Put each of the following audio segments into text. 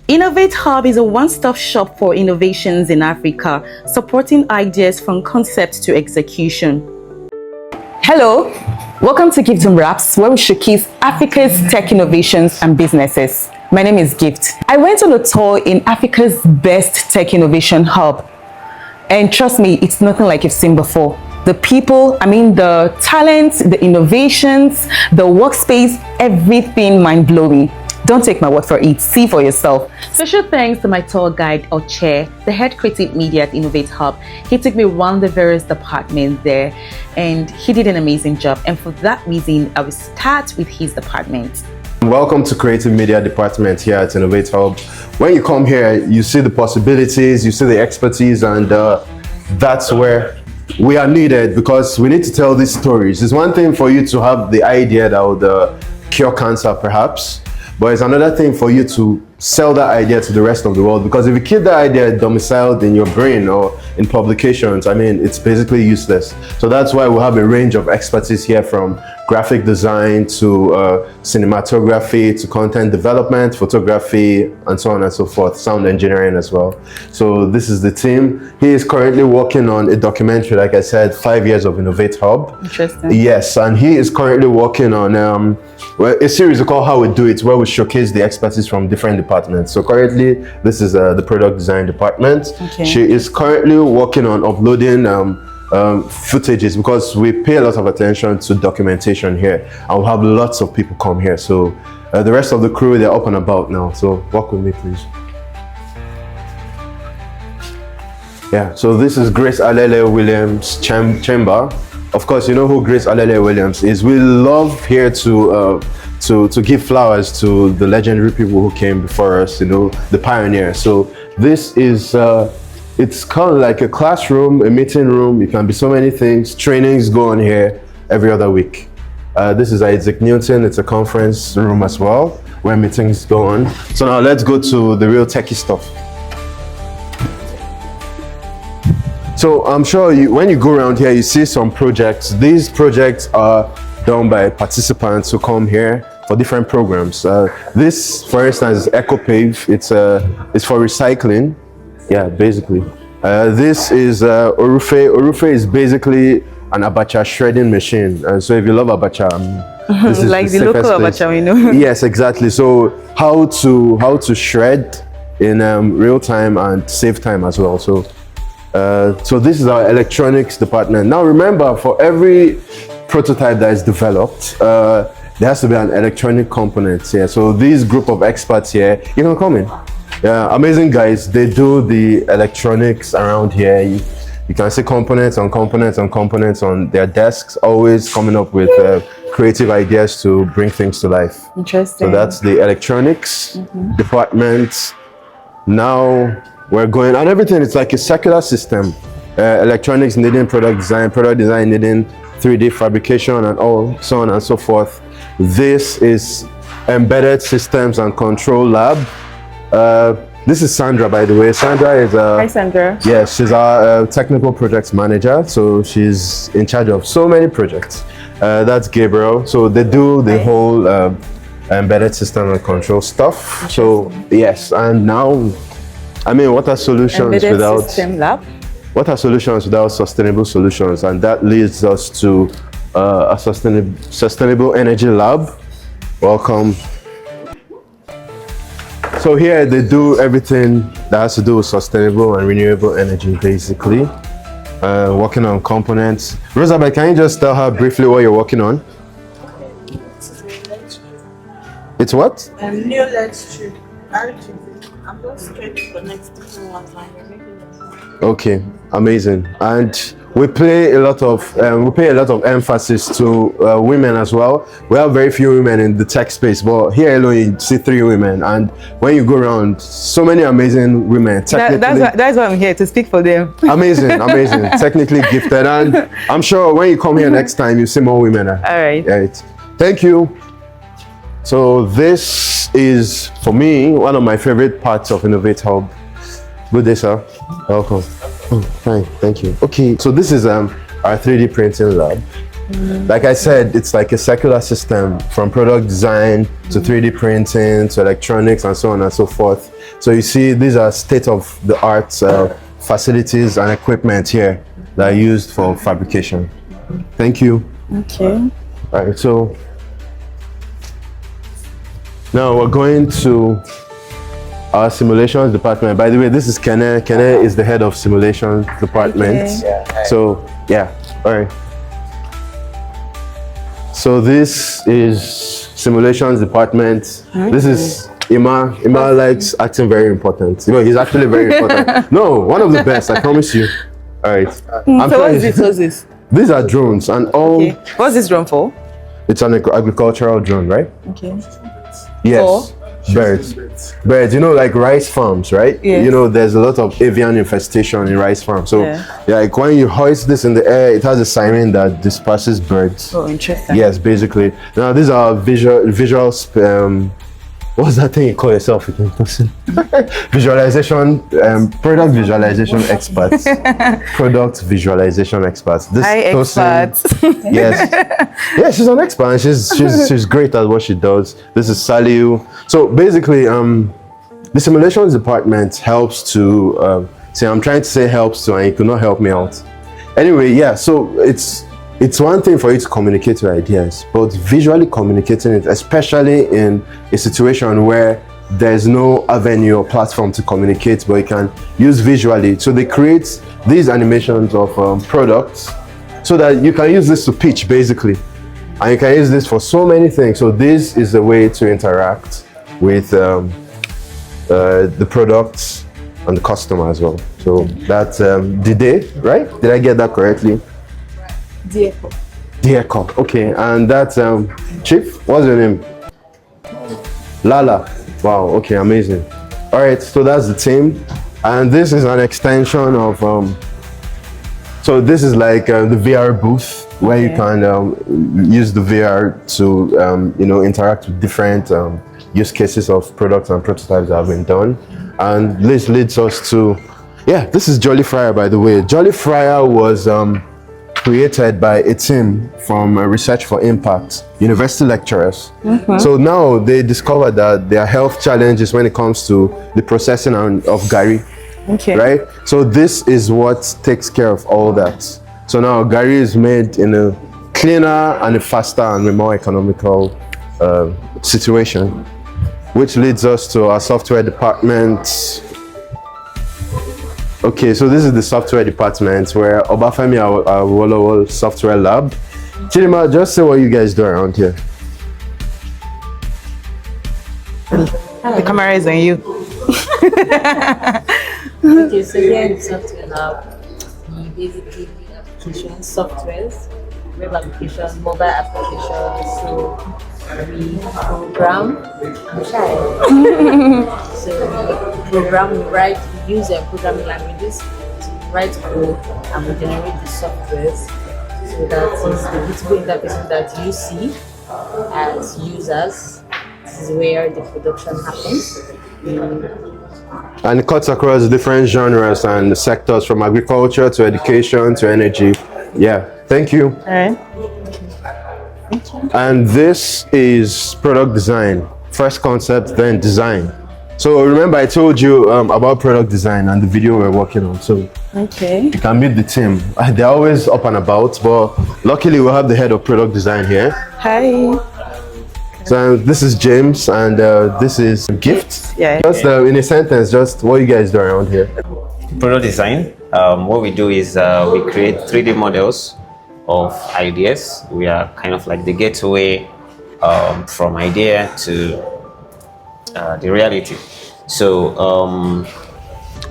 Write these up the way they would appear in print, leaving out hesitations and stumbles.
Innovate Hub is a one-stop shop for innovations in Africa, supporting ideas from concept to execution. Hello, welcome to Gift Unwraps, where we showcase Africa's tech innovations and businesses. My name is Gift. I went on a tour in Africa's best tech innovation hub, and trust me, it's nothing like you've seen before. The people, the talents, the innovations, the workspace, everything mind-blowing. Don't take my word for it, see for yourself. Special thanks to my tour guide, Oche, the head creative media at Innovate Hub. He took me around the various departments there and he did an amazing job. And for that reason, I will start with his department. Welcome to Creative Media Department here at Innovate Hub. When you come here, you see the possibilities, you see the expertise, and that's where we are needed because we need to tell these stories. It's one thing for you to have the idea that would cure cancer perhaps, but it's another thing for you to sell that idea to the rest of the world, because if you keep that idea domiciled in your brain or in publications, it's basically useless. So that's why we have a range of expertise here, from graphic design to cinematography to content development, photography, and so on and so forth, sound engineering as well. So this is the team. He is currently working on a documentary, like I said, 5 years of Innovate Hub. Interesting. Yes, and he is currently working on a series called How We Do It, where we showcase the expertise from different departments. So currently, this is the product design department. Okay. She is currently working on uploading footages, because we pay a lot of attention to documentation here, and we'll have lots of people come here. So the rest of the crew, they're up and about now. So walk with me, please. Yeah, so this is Grace Alele Williams Chamber. Of course, you know who Grace Alele Williams is. We love here to give flowers to the legendary people who came before us, the pioneers. So this is it's kind of like a classroom, a meeting room. It can be so many things. Trainings go on here every other week. This is Isaac Newton. It's a conference room as well, where meetings go on. So now let's go to the real techie stuff. So I'm sure when you go around here, you see some projects. These projects are done by participants who come here for different programs. This, for instance, is Ecopave. It's for recycling. Yeah, basically. This is Orufe. Orufe is basically an abacha shredding machine. So if you love abacha, this is like the local abacha we know. Yes, exactly. So how to shred in real time and save time as well. So this is our electronics department. Now remember, for every prototype that is developed, there has to be an electronic component here. So this group of experts here, you can come in. Yeah, amazing guys. They do the electronics around here. You can see components on components on components on their desks, always coming up with creative ideas to bring things to life. Interesting. So that's the electronics department. Now we're going, and everything, it's like a circular system. Electronics needing product design needing 3D fabrication, and all so on and so forth. This is embedded systems and control lab. This is Sandra, by the way. Sandra is Hi, Sandra. Yeah, she's our technical projects manager, so she's in charge of so many projects. That's Gabriel. So they do the whole embedded system and control stuff. So yes, and now, what are solutions without system lab? What are solutions without sustainable solutions? And that leads us to a sustainable energy lab. Welcome. So here they do everything that has to do with sustainable and renewable energy, basically. Working on components. Rosabeth, can you just tell her briefly what you're working on? It's what? New LED strip. I'm just trying to connect different ones. Okay, amazing. And we pay a lot of emphasis to women as well. We have very few women in the tech space, but here alone you see 3 women, and when you go around, so many amazing women. That's why I'm here, to speak for them. Amazing, technically gifted, and I'm sure when you come here next time, you see more women. All right. Thank you. So this is, for me, one of my favorite parts of Innovate Hub. Good day, sir. Welcome. Oh, fine, thank you. Okay, so this is our 3D printing lab. Like I said, it's like a circular system from product design to 3D printing to electronics and so on and so forth. So you see, these are state-of-the-art facilities and equipment here that are used for fabrication. Thank you. Okay. All right, so now we're going to our simulations department. By the way, this is Kene. Kene is the head of simulations department. Okay. So yeah, all right. So this is simulations department. Okay. This is Ima. Ima likes acting very important. You know, he's actually very important. No, one of the best, I promise you. All right. So what's this? What's this? These are drones and all. Okay. What's this drone for? It's an agricultural drone, right? Okay. Yes. Birds. Birds, you know, like rice farms, right? Yes. You know, there's a lot of avian infestation in rice farms. So, like when you hoist this in the air, it has a siren that disperses birds. Oh, interesting. Yes, basically. Now, these are visual what's that thing you call yourself again? Visualization, product visualization experts. Product visualization experts. This experts. Yes. Yeah, she's an expert and she's great at what she does. This is Saliu. So basically, the simulations department helps to, see, I'm trying to say helps to, and you could not help me out. Anyway, yeah, so it's one thing for you to communicate your ideas, but visually communicating it, especially in a situation where there's no avenue or platform to communicate, but you can use visually. So they create these animations of products so that you can use this to pitch, basically. And you can use this for so many things. So this is a way to interact with the products and the customer as well. So that's Dide, right? Did I get that correctly? Dear Cup. Okay, and that's Chief. What's your name? Lala. Wow. Okay, amazing. All right, so that's the team, and this is an extension of. So this is like the VR booth where you can use the VR to you know, interact with different use cases of products and prototypes that have been done, and this leads us to, yeah, this is Jolly Fryer, by the way. Jolly Fryer was created by a team from Research for Impact, university lecturers. So now they discovered that there are health challenges when it comes to the processing of gari, right? So this is what takes care of all that. So now gari is made in a cleaner and a faster and a more economical situation, which leads us to our software department. Okay, so this is the software department where Obafemi Awolowo Software Lab. Chidima, just say what you guys do around here. The camera is on you. Okay, so here in Software Lab, we basically build application softwares, web applications, mobile applications. So we program, so we program, we write, we use programming languages to write code and we generate the softwares. So that is the beautiful interfaces that you see as users. This is where the production happens. And it cuts across different genres and sectors, from agriculture to education to energy. Yeah, thank you. All right. And this is product design. First concept, then design. So remember I told you about product design and the video we're working on. So you can meet the team. They're always up and about, but luckily we'll have the head of product design here. Hi. So this is James and this is Gift. Yeah. Just in a sentence, just what you guys do around here. Product design, what we do is we create 3D models of ideas. We are kind of like the gateway from idea to the reality. So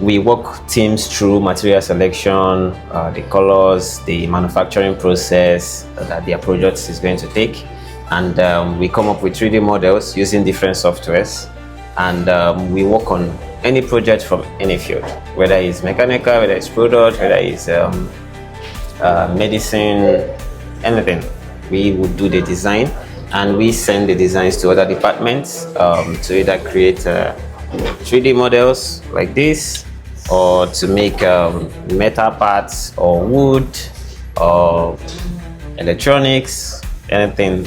we walk teams through material selection, the colors, the manufacturing process that their project is going to take, and we come up with 3D models using different softwares, and we work on any project from any field, whether it's mechanical, whether it's product, whether it's medicine, anything. We would do the design and we send the designs to other departments to either create 3D models like this, or to make metal parts or wood or electronics, anything.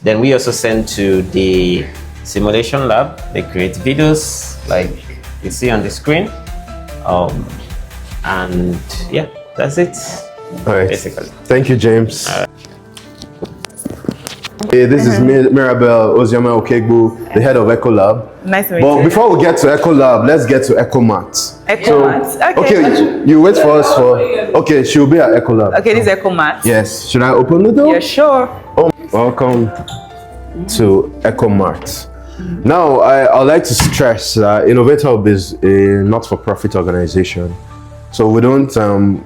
Then we also send to the simulation lab. They create videos like you see on the screen. And yeah, that's it. All right. Basically. Thank you, James. Hey, this is Mirabel Ozioma Okegbu, the head of Echolab. Nice to meet But you. before we get to Echolab, let's get to Ecomat. Ecomat. Okay, you wait for us for. Okay, she'll be at Echolab. Okay, this is Ecomat. Yes. Should I open the door? Yeah, sure. Oh, welcome to Ecomart. Now, I'd like to stress that Innovate Hub is a not-for-profit organization. So we don't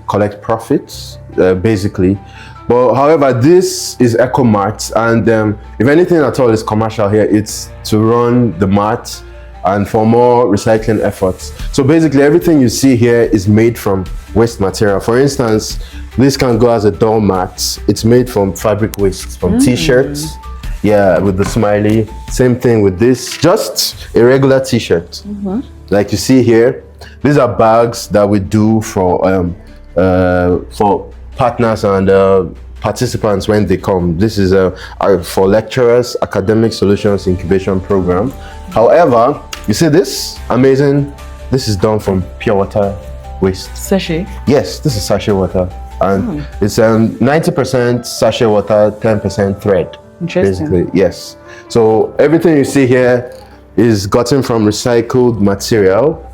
collect profits, basically. But however, this is Ecomart, and if anything at all is commercial here, it's to run the mart and for more recycling efforts. So basically, everything you see here is made from waste material. For instance, this can go as a doormat. It's made from fabric waste, from t-shirts. Yeah, with the smiley. Same thing with this, just a regular t-shirt. Like you see here. These are bags that we do for partners and participants when they come. This is for lecturers, academic solutions incubation program. However, you see this amazing. This is done from pure water waste. Sachet. Yes, this is sachet water, and it's 90% sachet water, 10% thread. Interesting. Basically, yes. So everything you see here is gotten from recycled material.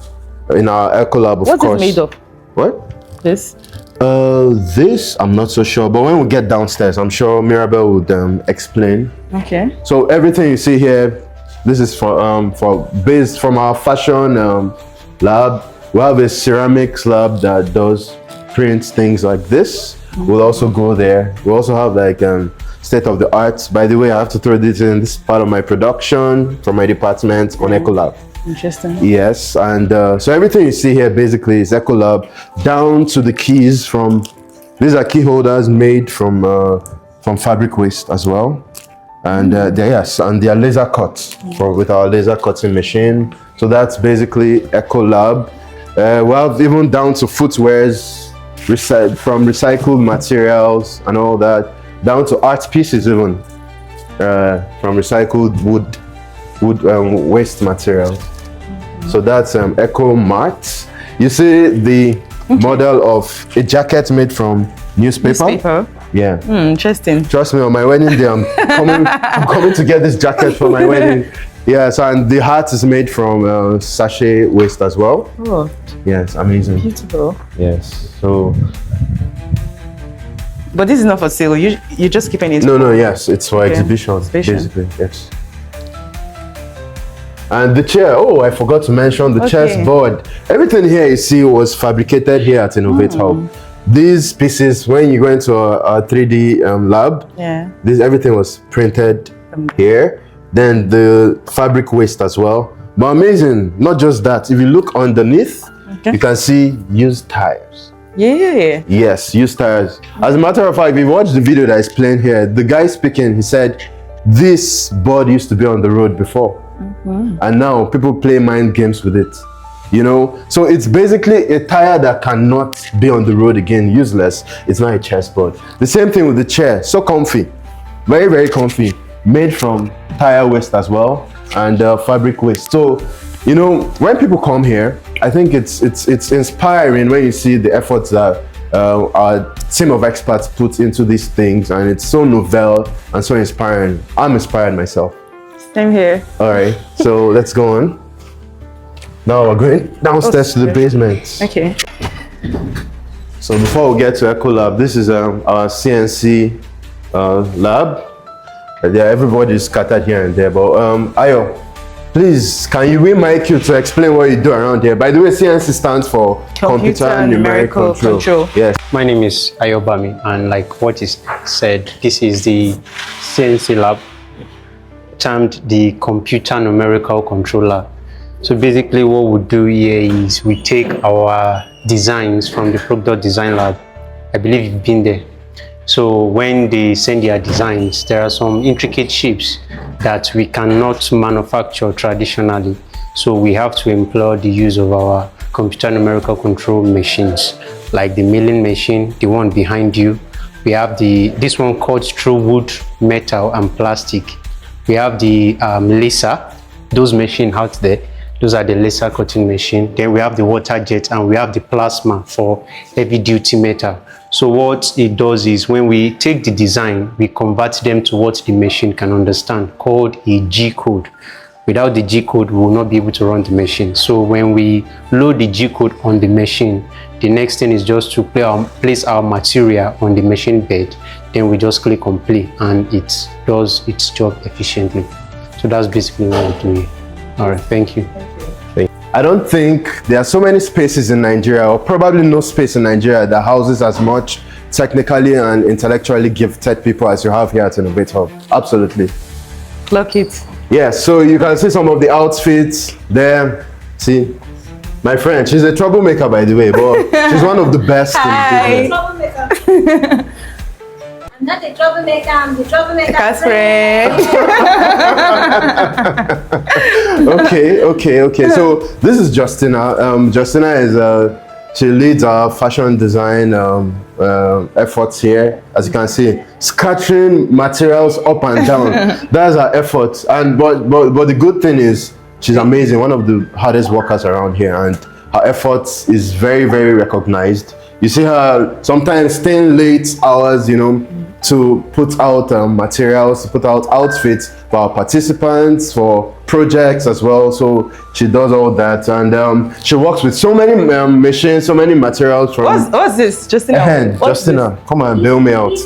In our Echolab, of course. What is made of? What? This? This I'm not so sure, but when we get downstairs, I'm sure Mirabel would explain. Okay. So everything you see here, this is based from our fashion lab. We have a ceramics lab that does prints things like this. We'll also go there. We also have like state of the art. By the way, I have to throw this in. This is part of my production from my department on Echolab. Interesting. Yes, and so everything you see here basically is Echolab, down to the keys from. These are key holders made from fabric waste as well, and they are laser cut with our laser cutting machine. So that's basically Echolab. We have even down to footwears from recycled materials and all that, down to art pieces even from recycled wood waste material. So that's Ecomart. You see the model of a jacket made from newspaper. Yeah. Interesting. Trust me, on my wedding day, I'm coming to get this jacket for my wedding. Yes, and the hat is made from sachet waste as well. Oh, yes, amazing. beautiful. Yes. So. But this is not for sale. You're just keeping it. No. Yes, it's for exhibition. Basically. Yes. And the chair, oh, I forgot to mention the chessboard. Everything here you see was fabricated here at Innovate Hub. These pieces, when you go into a 3D lab, everything was printed here. Then the fabric waste as well. But amazing, not just that. If you look underneath, you can see used tires. Yeah. Yes, used tires. As a matter of fact, if you watch the video that is playing here, the guy speaking, he said, this board used to be on the road before. And now people play mind games with it, you know. So it's basically a tire that cannot be on the road again, useless. It's not a chessboard. The same thing with the chair, so comfy, very, very comfy, made from tire waste as well, and fabric waste. So, you know, when people come here, I think it's inspiring when you see the efforts that our team of experts put into these things, and it's so novel and so inspiring. I'm inspired myself. Same here. All right, so let's go on. Now we're going downstairs to the basement. Okay. So before we get to Echolab, this is our CNC lab. Everybody is scattered here and there, but Ayo, please, can we mic you to explain what you do around here? By the way, CNC stands for Computer Numerical Control. Yes. My name is Ayobami, and like what is said, this is the CNC lab, termed the Computer Numerical Controller. So basically what we do here is we take our designs from the product design lab. I believe you've been there. So when they send their designs, there are some intricate shapes that we cannot manufacture traditionally. So we have to employ the use of our computer numerical control machines, like the milling machine, the one behind you, We have this one cuts through wood, metal, and plastic. We have the laser, those machines out there. Those are the laser cutting machine. Then we have the water jet, and we have the plasma for heavy duty metal. So what it does is when we take the design, we convert them to what the machine can understand, called a G code. Without the G code, we will not be able to run the machine. So when we load the G code on the machine, the next thing is just to place our material on the machine bed. Then we just click on play, and it does its job efficiently. So that's basically what we're doing. All right, thank you. I don't think there are so many spaces in Nigeria, or probably no space in Nigeria, that houses as much technically and intellectually gifted people as you have here at Innovate Hub. Absolutely. Clock it. Yeah, so you can see some of the outfits there. See, my friend, she's a troublemaker, by the way, but she's one of the best in business. I'm not a troublemaker, I'm the troublemaker. That's right. Okay. So this is Justina. Justina is she leads our fashion design efforts here. As you can see, scattering materials up and down. That's her effort. And but the good thing is she's amazing. One of the hardest workers around here, and her efforts is very, very recognized. You see her sometimes staying late hours, you know, to put out materials, to put out outfits for our participants, for projects as well. So she does all that, and she works with so many machines, so many materials from. What's this, Justina? Justina, come on, bail me out.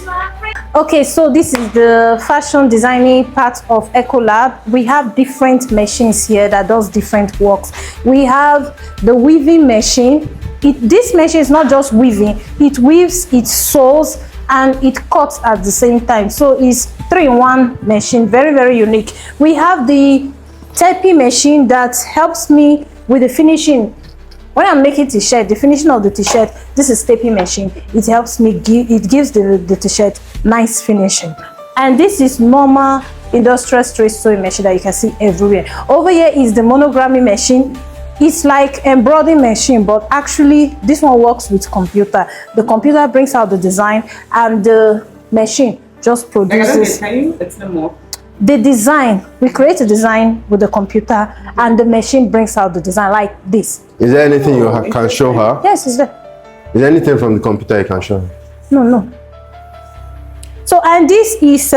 Okay, so this is the fashion designing part of Echolab. We have different machines here that does different works. We have the weaving machine. This machine is not just weaving, it weaves, it sews, and it cuts at the same time. So it's 3-in-1 machine, very, very unique. We have the taping machine that helps me with the finishing. When I'm making t-shirt, the finishing of the t-shirt, this is taping machine. It helps me it gives the t-shirt nice finishing. And this is normal industrial straight sewing machine that you can see everywhere. Over here is the monogramming machine. It's like embroidery machine, but actually this one works with computer. The computer brings out the design, and the machine just produces. Can you explain more? The design, we create a design with the computer, and the machine brings out the design like this. Is there anything you can show her? Yes, it's there. Is there anything from the computer you can show her? No. So, and this is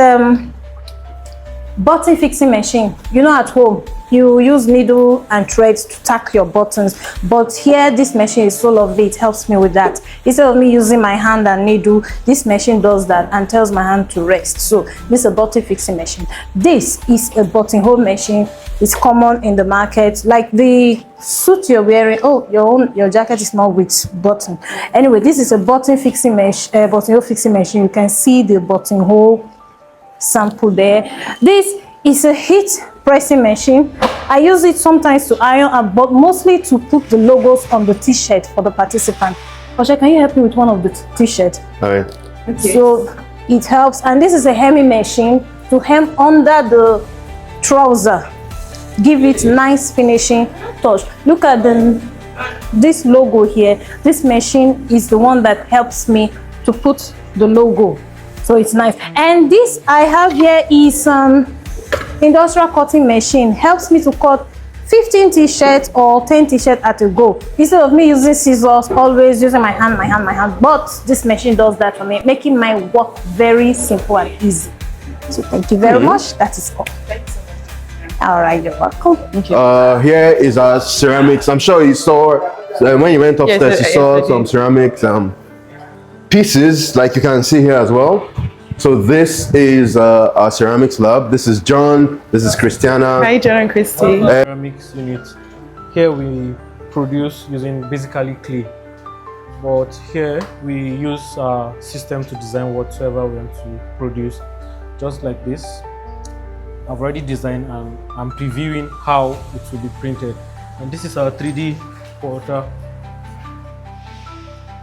button fixing machine. You know, at home you use needle and threads to tack your buttons, but here this machine is so lovely. It helps me with that. Instead of me using my hand and needle, this machine does that and tells my hand to rest. So this is a button fixing machine. This is a buttonhole machine. It's common in the market, like the suit you're wearing. Oh, your jacket is not with button. Anyway, this is a button fixing machine, buttonhole fixing machine. You can see the buttonhole sample there. This is a heat pressing machine. I use it sometimes to iron, but mostly to put the logos on the t-shirt for the participant. Osha, can you help me with one of the t-shirts? All right. Okay. So it helps. And this is a hemming machine to hem under the trouser, give it nice finishing touch. Look at this logo here. This machine is the one that helps me to put the logo, so it's nice. And this I have here is industrial cutting machine. Helps me to cut 15 t-shirts or 10 t-shirts at a go, instead of me using scissors, always using my hand. But this machine does that for me, making my work very simple and easy. So thank you very much. That is all. All right, you're welcome. Thank you. Here is our ceramics. I'm sure you saw when you went upstairs, you saw some ceramics pieces, like you can see here as well. So this is our ceramics lab. This is John. This is Christiana. Hi, John and Christy. Ceramics unit. Here we produce using basically clay, but here we use a system to design whatever we want to produce, just like this. I've already designed and I'm previewing how it will be printed. And this is our 3D portal.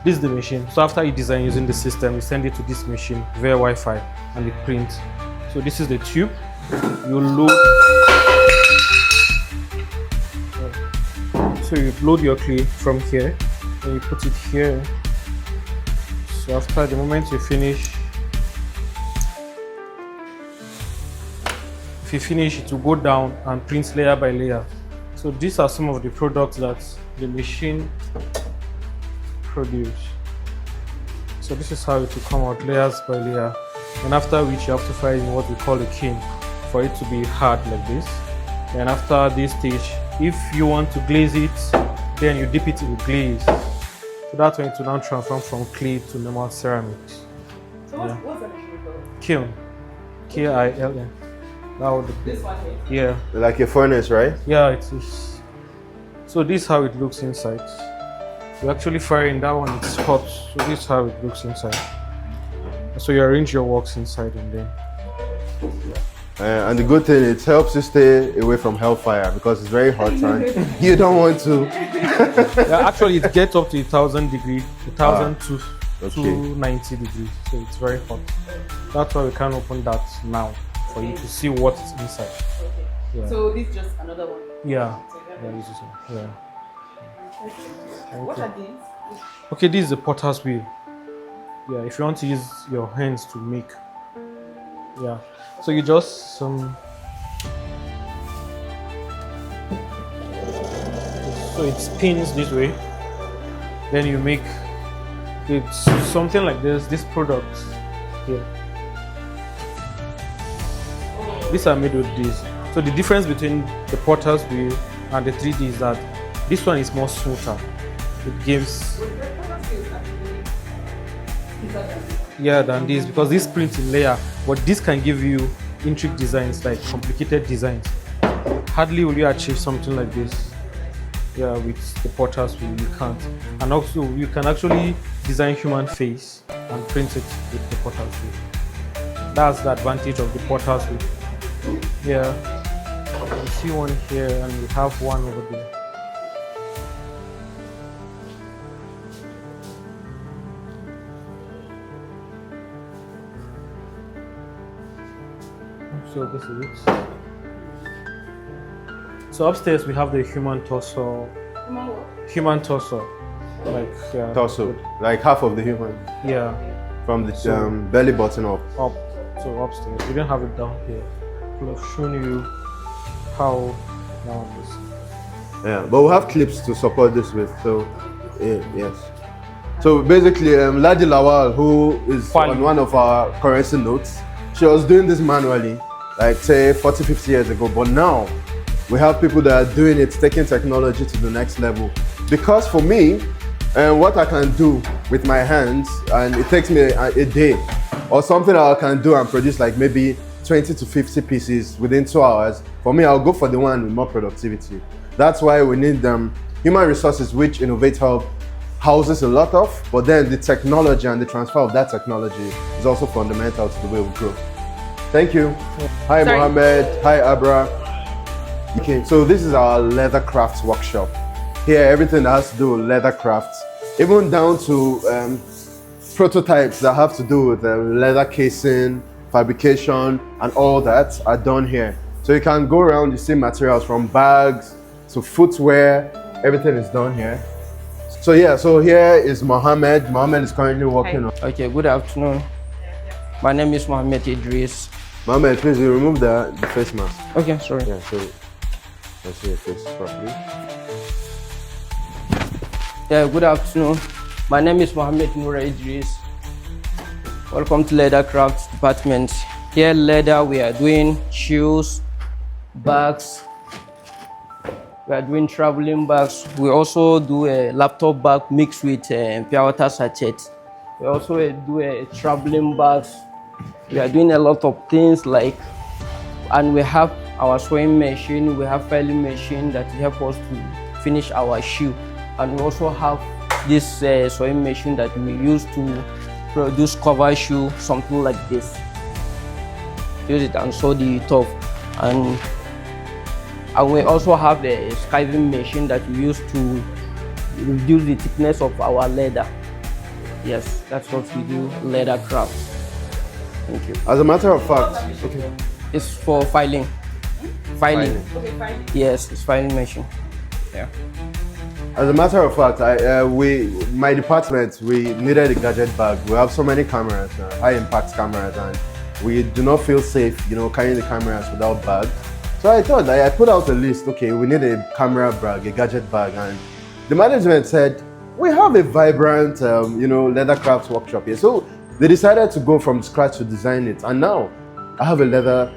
This is the machine. So after you design using the system, you send it to this machine via Wi-Fi and it prints. So this is the tube. You load. So you load your clay from here and you put it here. So after the moment you finish you finish, it will go down and print layer by layer. So these are some of the products that the machine produce. So this is how it will come out, layers by layer. And after which you have to fire in what we call a kiln for it to be hard like this. And after this stage, if you want to glaze it, then you dip it in glaze. So that's when it will now transform from clay to normal ceramics. So what's the name of it? Kiln. K-I-L-N. That would be. This one here? Yeah. Like a furnace, right? Yeah, it is. So this is how it looks inside. You actually fire in that one, it's hot. So this is how it looks inside. So you arrange your works inside and then. And the good thing, it helps you stay away from hellfire because it's very hot and you don't want to. Yeah, actually it gets up to 1,000 degrees, 1,000 to okay. 290 degrees. So it's very hot. That's why we can't open that now for you to see what's inside. Okay. Yeah. So this is just another one. Yeah. Yeah. Yeah, this is one. Yeah. What are these? Okay, this is the potter's wheel. Yeah, if you want to use your hands to make. Yeah. So you just so it spins this way. Then you make it's something like this products here. These are made with this. So the difference between the potter's wheel and the 3D is that this one is more smoother. It gives than this because this prints in layer, but this can give you intricate designs, like complicated designs. Hardly will you achieve something like this. Yeah, with the potter's wheel you can't. And also you can actually design human face and print it with the potter's wheel. That's the advantage of the potter's wheel. Yeah, you see one here and you have one over there. So this is it. So upstairs we have the human torso. Human torso. Like Torso, like half of the human. Yeah. From the belly button up. Up. So upstairs. We don't have it down here. We'll have shown you how now this. Yeah, but we have clips to support this with. So yes. So basically, Ladi Lawal, who is on one of our currency notes, she was doing this manually, like say 40, 50 years ago. But now we have people that are doing it, taking technology to the next level. Because for me, what I can do with my hands, and it takes me a day, or something I can do and produce like maybe 20 to 50 pieces within 2 hours. For me, I'll go for the one with more productivity. That's why we need human resources, which Innovate Hub houses a lot of, but then the technology and the transfer of that technology is also fundamental to the way we grow. Thank you. Hi, Mohammed. Hi, Abra. Okay, so this is our leather crafts workshop. Here, everything that has to do with leather crafts, even down to prototypes that have to do with leather casing, fabrication, and all that are done here. So you can go around, you see materials from bags to footwear, everything is done here. So yeah, so here is Mohammed. Mohammed is currently working on. Okay, good afternoon. My name is Mohammed Idris. Mohammed, please you remove the face mask. Okay, sorry. Yeah, so let's see your face properly. Yeah, good afternoon. My name is Mohammed Noura Idris. Welcome to Leather Crafts Department. Here leather, we are doing shoes, bags. We are doing traveling bags. We also do a laptop bag mixed with pure water sachet. We also do a traveling bags. We are doing a lot of things like, and we have our sewing machine, we have filing machine that help us to finish our shoe. And we also have this sewing machine that we use to produce cover shoe, something like this. Use it and sew the top. And we also have a skiving machine that we use to reduce the thickness of our leather. Yes, that's what we do, leather crafts. Thank you. As a matter of fact, okay. It's for filing. Filing. Okay, fine. Yes, it's filing machine. Yeah. As a matter of fact, my department, we needed a gadget bag. We have so many cameras, high impact cameras, and we do not feel safe, you know, carrying the cameras without bags. So I thought, I put out a list, okay, we need a camera bag, a gadget bag, and the management said, we have a vibrant, you know, leather crafts workshop here. So they decided to go from scratch to design it. And now I have a leather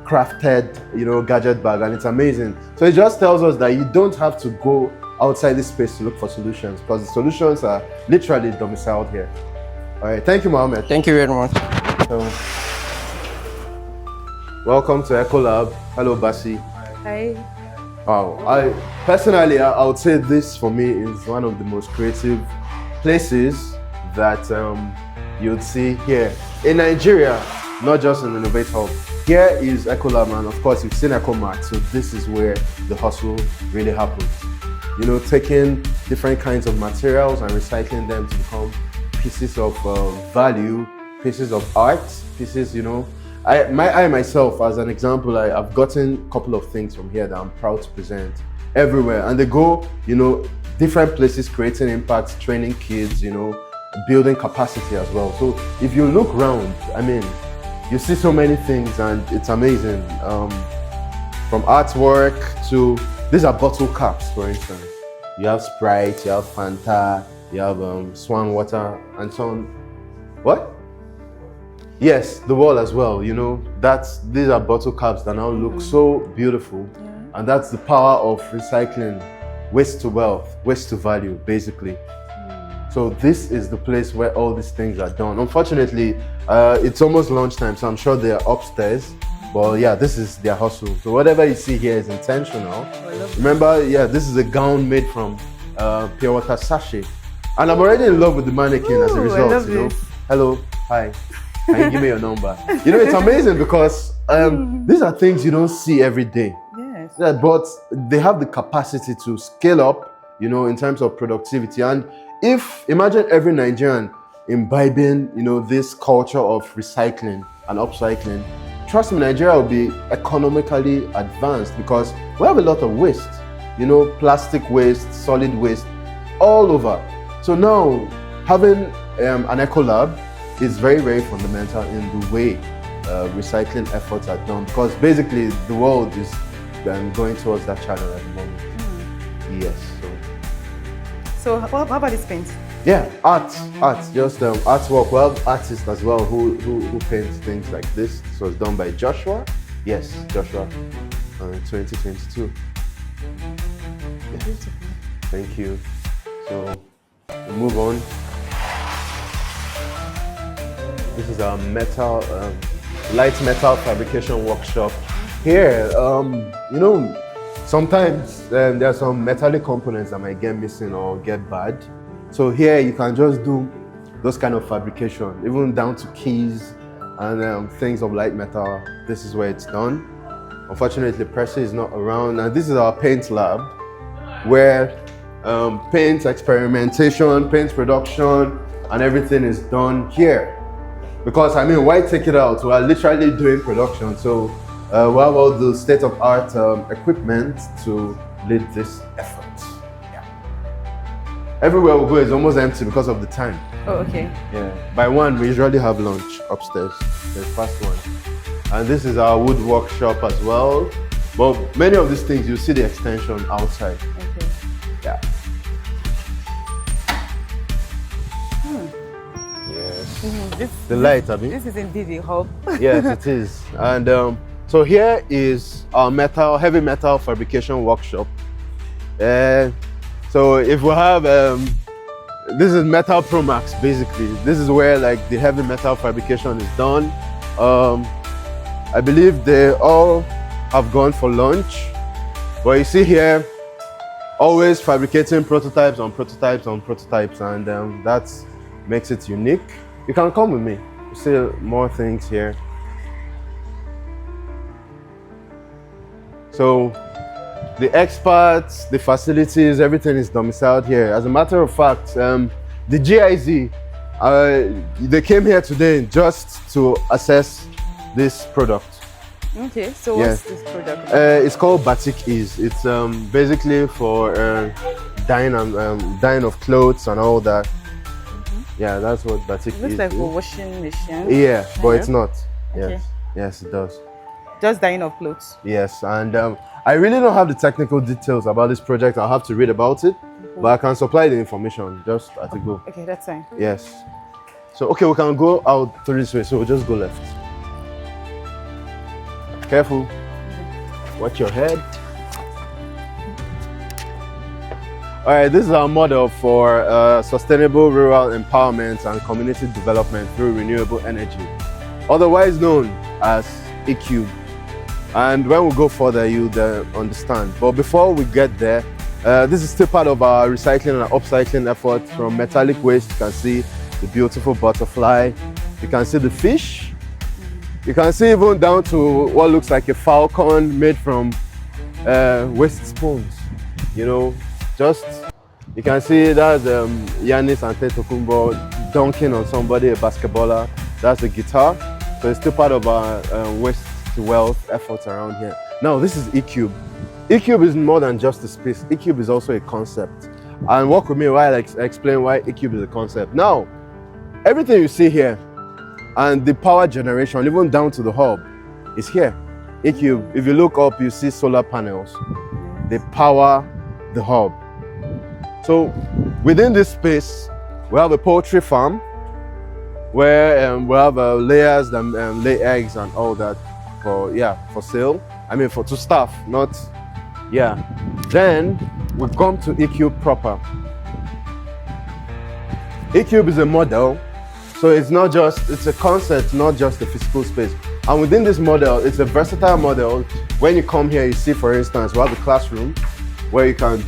crafted, you know, gadget bag, and it's amazing. So it just tells us that you don't have to go outside this space to look for solutions, because the solutions are literally domiciled here. All right, thank you, Mohammed. Thank you very much. So, welcome to Echolab. Hello, Basi. Hi. Wow, I would say this for me is one of the most creative places that you'd see here in Nigeria, not just in Innovate Hub. Here is Echolab, and of course you've seen Ecomart, so this is where the hustle really happens. You know, taking different kinds of materials and recycling them to become pieces of value, pieces of art, pieces, you know. I myself, as an example, I've gotten a couple of things from here that I'm proud to present everywhere, and they go, you know, different places, creating impact, training kids, you know, building capacity as well. So if you look around, I mean, you see so many things, and it's amazing. From artwork to, these are bottle caps, for instance. You have Sprite, you have Fanta, you have Swan water, and so on. What? Yes, the wall as well, you know, these are bottle caps that now look so beautiful. And that's the power of recycling, waste to wealth, waste to value, basically. So this is the place where all these things are done. Unfortunately, it's almost lunchtime, so I'm sure they're upstairs. But yeah, this is their hustle. So whatever you see here is intentional. Remember, yeah, this is a gown made from pure water sachet. And I'm already in love with the mannequin as a result, you know. Hello, hi. Can you give me your number? You know, it's amazing because these are things you don't see every day. Yes. Yeah, but they have the capacity to scale up, you know, in terms of productivity. And imagine every Nigerian imbibing, you know, this culture of recycling and upcycling, trust me, Nigeria will be economically advanced, because we have a lot of waste, you know, plastic waste, solid waste, all over. So now having an Echolab is very, very fundamental in the way recycling efforts are done, because basically the world is going towards that channel at the moment. Yes. So how about this paint? Yeah, art, just artwork. We have artists as well who paint things like this. So it's done by Joshua. Yes, Joshua, 2022. Yes. Thank you. So we'll move on. This is a light metal fabrication workshop. Here, you know, sometimes there are some metallic components that might get missing or get bad. So here you can just do those kind of fabrication, even down to keys and things of light metal. This is where it's done. Unfortunately, Percy is not around, and this is our paint lab, where paint experimentation, paint production, and everything is done here. Because, I mean, why take it out? We are literally doing production. So we have all the state-of-art equipment to lead this effort. Yeah. Everywhere we go is almost empty because of the time. Oh, okay. Yeah. By 1, we usually have lunch upstairs, the first one. And this is our wood workshop as well. But many of these things, you see the extension outside. Okay. Yeah. Yes. The light, I mean. This is indeed a hub. Yes, it is. And so here is our heavy metal fabrication workshop. So if we have, this is Metal Pro Max, basically. This is where like the heavy metal fabrication is done. I believe they all have gone for lunch. But you see here, always fabricating prototypes on prototypes on prototypes, and that makes it unique. You can come with me. You see more things here. So the experts, the facilities, everything is domiciled here. As a matter of fact, the GIZ, they came here today just to assess this product. Okay, so what's this product? It's called Batik Ease. It's basically for dyeing of clothes and all that. Yeah, that's what Batik is. It looks like a washing machine. Yeah, but it's not. Okay. Yes, it does. Just dyeing of clothes. Yes, and I really don't have the technical details about this project. I'll have to read about it, but I can supply the information just at a go. Okay, that's fine. Yes. So, okay, we can go out through this way, so we'll just go left. Careful. Watch your head. All right, this is our model for sustainable rural empowerment and community development through renewable energy, otherwise known as ECube. And when we go further, you'll understand. But before we get there, this is still part of our recycling and upcycling effort. From metallic waste, you can see the beautiful butterfly. You can see the fish. You can see even down to what looks like a falcon made from waste spoons. You know, just, you can see that's Giannis Antetokounmpo dunking on somebody, a basketballer. That's a guitar. So it's still part of our waste to wealth efforts around here. Now, this is ECube. ECube is more than just a space. ECube is also a concept. And walk with me while I explain why ECube is a concept. Now, everything you see here and the power generation, even down to the hub, is here. ECube, if you look up, you see solar panels. They power the hub. So within this space, we have a poultry farm where we have layers that lay eggs and all that for sale. I mean, to staff, not, Then we come to ECube proper. ECube is a model, so it's a concept, not just a physical space. And within this model, it's a versatile model. When you come here, you see, for instance, we have a classroom where you can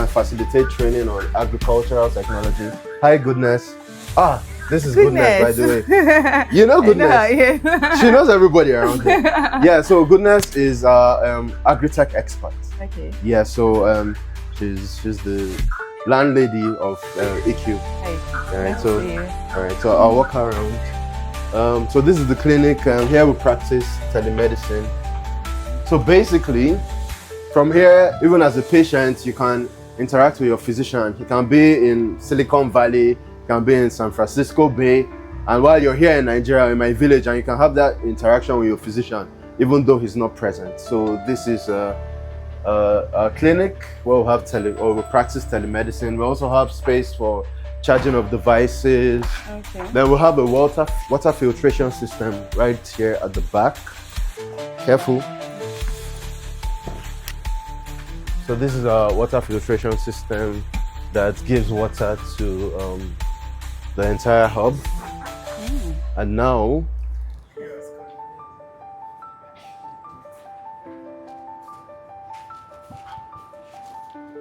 facilitate training on agricultural technology. Hi, Goodness. This is Goodness, by the way. You know Goodness? Yeah. She knows everybody around here. Yeah, so Goodness is agri-tech expert. Okay. Yeah, so she's the landlady of ECube. Hi. All right, so I'll walk her around. So this is the clinic. Here we practice telemedicine. So basically, from here, even as a patient, you can interact with your physician. He can be in Silicon Valley, can be in San Francisco Bay, and while you're here in Nigeria, in my village, and you can have that interaction with your physician, even though he's not present. So this is a clinic where we practice telemedicine. We also have space for charging of devices. Okay. Then we have a water filtration system right here at the back. Careful. So this is a water filtration system that gives water to the entire hub. And now,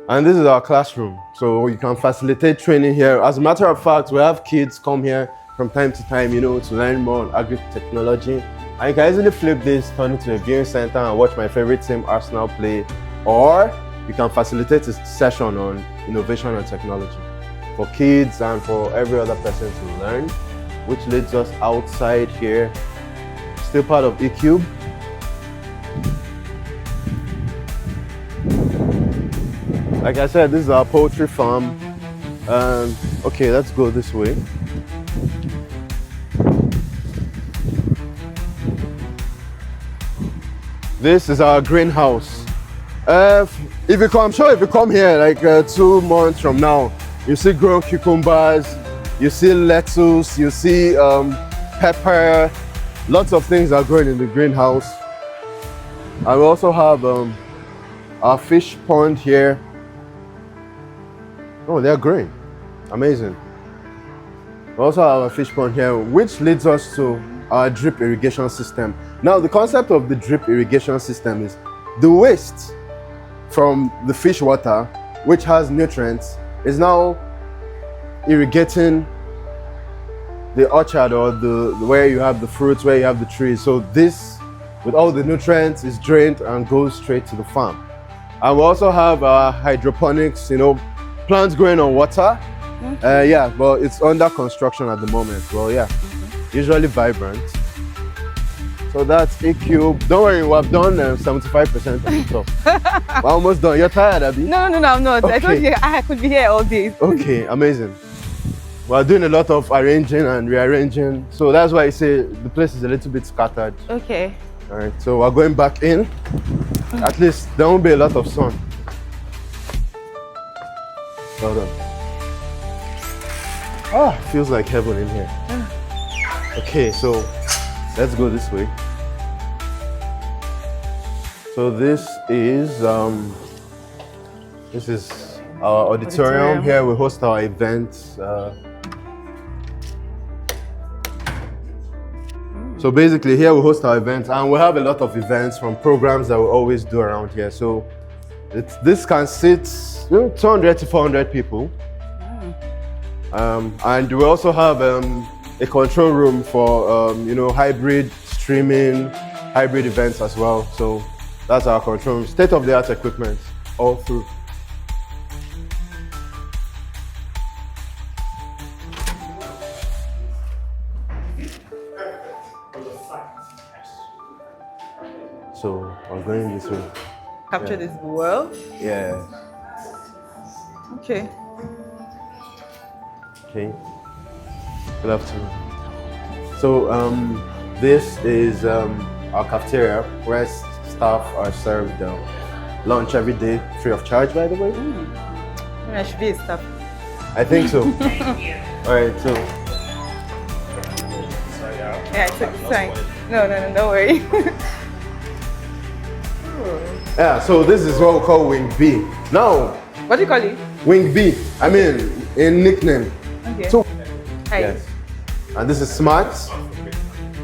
this is our classroom. So you can facilitate training here. As a matter of fact, we have kids come here from time to time, to learn more on agri-technology. And you can easily flip this, turn it to a viewing center and watch my favorite team, Arsenal, play. Or you can facilitate a session on innovation and technology for kids and for every other person to learn, which leads us outside here, still part of ECube. Like I said, this is our poultry farm. Okay, let's go this way. This is our greenhouse. I'm sure if you come here like 2 months from now, you see grown cucumbers, you see lettuce, you see pepper, lots of things are growing in the greenhouse. And we also have our fish pond here. Oh, they're growing. Amazing. We also have a fish pond here, which leads us to our drip irrigation system. Now, the concept of the drip irrigation system is the waste from the fish water, which has nutrients, is now irrigating the orchard or the where you have the fruits, where you have the trees. So this, with all the nutrients, is drained and goes straight to the farm. And we also have hydroponics, plants growing on water. Okay. Well, it's under construction at the moment. Well, usually vibrant. So that's ECube. Don't worry, we've done 75% of the stuff. We're almost done. You're tired, Abby? No, I'm not. Okay. I told you I could be here all day. Okay, amazing. we're doing a lot of arranging and rearranging. So that's why I say the place is a little bit scattered. Okay. All right, so we're going back in. At least there won't be a lot of sun. Well done. Ah, feels like heaven in here. Okay, so let's go this way. So this is our auditorium. Here we host our events. So basically here we host our events, and we have a lot of events from programs that we always do around here. So this can sit 200 to 400 people. And we also have a control room for hybrid streaming, hybrid events as well. So that's our control room, state-of-the-art equipment all through. So we're going this way. Capture this well. Yeah. Okay. Okay. Good afternoon. So this is our cafeteria where staff are served lunch every day, free of charge, by the way. I should be a staff. I think so. All right. So. Yeah, it's fine. No, don't worry. Yeah, so this is what we call Wing B. Now, What do you call it? Wing B, I mean, in nickname. Okay. So, Hi. yes. And this is Smart.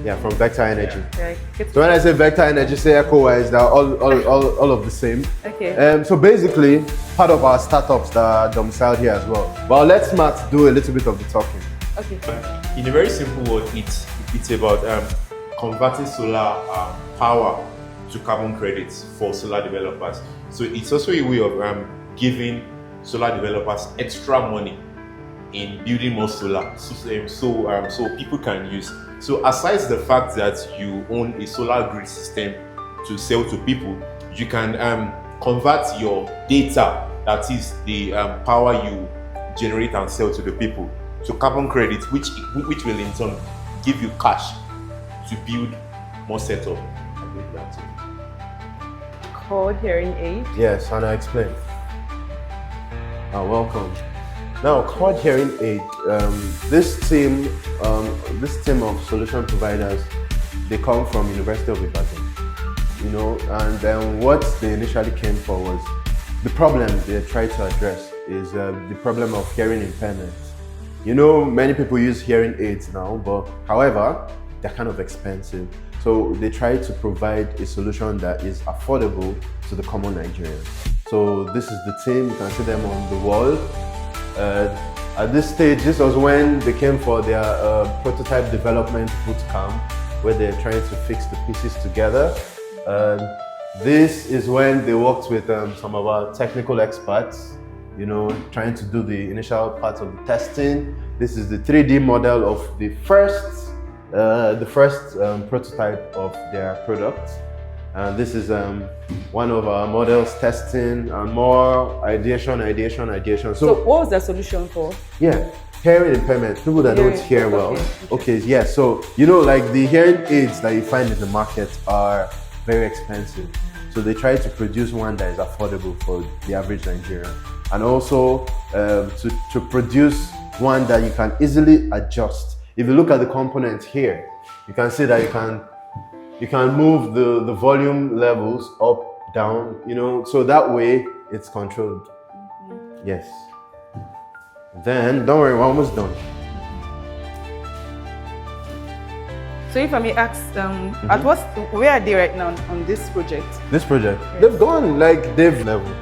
Yeah, from Vector Energy. Okay. So when I say Vector Energy, say echo-wise, they're all of the same. Okay. So basically, part of our startups that are domiciled here as well. But I'll let Smart do a little bit of the talking. Okay. In a very simple word, it's about converting solar power to carbon credits for solar developers. So it's also a way of giving solar developers extra money in building more solar, so people can use. So aside the fact that you own a solar grid system to sell to people, you can convert your data, that is the power you generate and sell to the people, to carbon credits, which will in turn give you cash to build more setup. Called hearing aid. Yes, and I explain. Welcome. Now, Quad Hearing Aid, this team of solution providers, they come from University of Ibadan, and what they initially came for was the problem they tried to address is the problem of hearing impairment. Many people use hearing aids now, but however, they're kind of expensive. So they try to provide a solution that is affordable to the common Nigerian. So this is the team, you can see them on the wall. At this stage, this was when they came for their prototype development bootcamp, where they're trying to fix the pieces together. This is when they worked with some of our technical experts, trying to do the initial part of the testing. This is the 3D model of the first prototype of their product. And this is one of our models testing and more ideation. So what was the solution for? Yeah, hearing impairment, people that don't hear well. Okay, yeah, so like the hearing aids that you find in the market are very expensive. So they try to produce one that is affordable for the average Nigerian. And also to produce one that you can easily adjust. If you look at the component here, you can see that you can move the volume levels up, down, so that way it's controlled. Yes. Then, don't worry, we're almost done. So if I may ask, where are they right now on this project? This project? Yes. They've gone like dev level.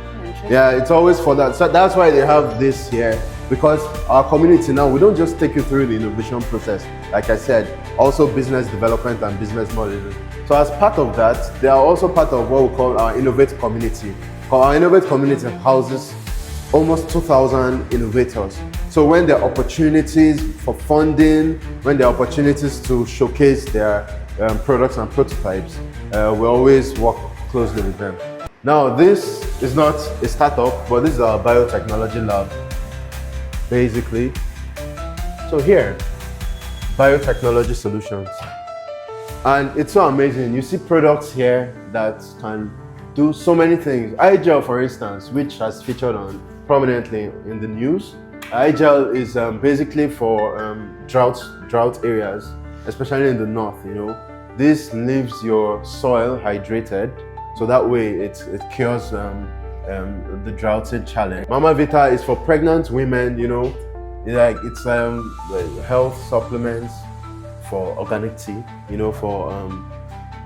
Yeah, it's always for that. So that's why they have this here, because our community now, we don't just take you through the innovation process. Like I said, also business development and business modeling. So as part of that, they are also part of what we call our Innovate community. Our Innovate community houses almost 2,000 innovators. So when there are opportunities for funding, when there are opportunities to showcase their products and prototypes, we always work closely with them. Now, this is not a startup, but this is our biotechnology lab, basically. So here, biotechnology solutions. And it's so amazing. You see products here that can do so many things. iGel, for instance, which has featured on prominently in the news. iGel is basically for drought areas, especially in the north. You know, this leaves your soil hydrated, so that way it cures the droughting challenge. Mama Vita is for pregnant women. You know, it's health supplements for organic tea. You know, for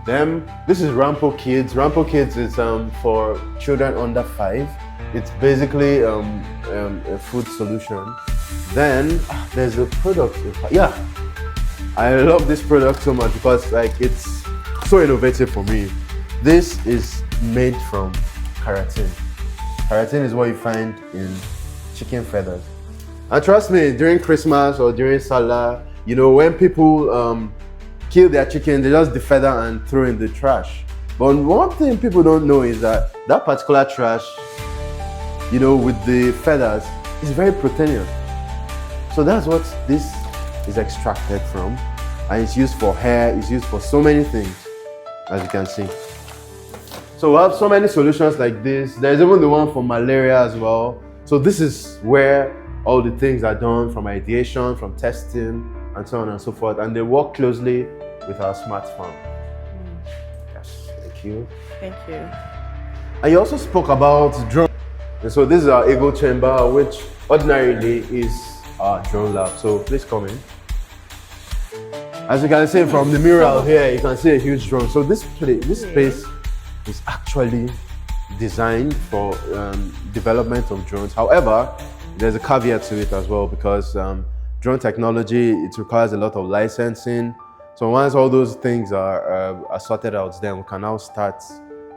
them. This is Rampo Kids. Rampo Kids is for children under 5. It's basically a food solution. Then there's a product. Yeah, I love this product so much because it's so innovative for me. This is made from keratin. Keratin is what you find in chicken feathers. And trust me, during Christmas or during Salah, you know, when people kill their chicken, they just defeather and throw in the trash. But one thing people don't know is that particular trash, you know, with the feathers, is very proteinous. So that's what this is extracted from. And it's used for hair, it's used for so many things, as you can see. So we have so many solutions like this. There's even the one for malaria as well. So this is where all the things are done, from ideation, from testing, and so on and so forth. And they work closely with our smart farm. Yes, thank you. Thank you. And you also spoke about drone. And so this is our Ego chamber, which ordinarily is our drone lab. So please come in. As you can see from the mural here, you can see a huge drone. So this space is actually designed for development of drones. However, there's a caveat to it as well, because drone technology, it requires a lot of licensing. So once all those things are sorted out, then we can now start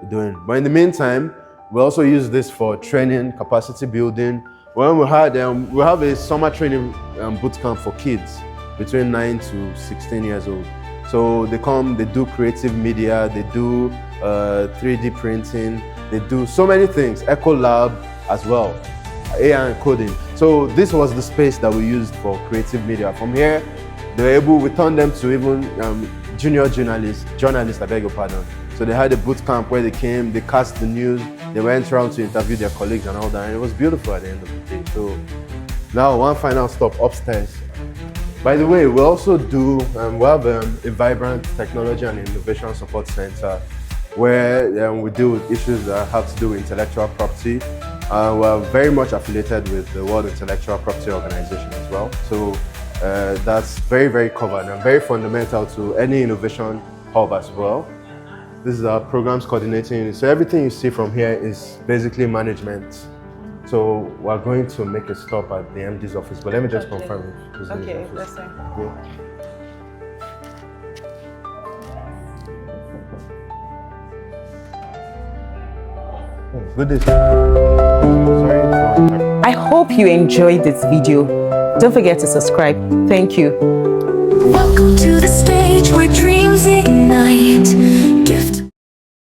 doing. But in the meantime, we also use this for training, capacity building. When we have a summer training boot camp for kids between 9 to 16 years old. So they come, they do creative media, they do 3D printing, they do so many things, Echolab as well, AI and coding. So this was the space that we used for creative media. From here, we turned them to even junior journalists, I beg your pardon. So they had a boot camp where they came, they cast the news, they went around to interview their colleagues and all that, and it was beautiful at the end of the day. So now one final stop upstairs. By the way, we also do, we have a vibrant technology and innovation support center where we deal with issues that have to do with intellectual property. We're very much affiliated with the World Intellectual Property Organization as well. So that's very, very covered and very fundamental to any innovation hub as well. This is our programs coordinating. So everything you see from here is basically management. So we're going to make a stop at the MD's office, but let me just confirm if he's in his office. That's fine. Yeah. Good day, sorry. I hope you enjoyed this video. Don't forget to subscribe. Thank you. Welcome to the stage where dreams ignite. Gift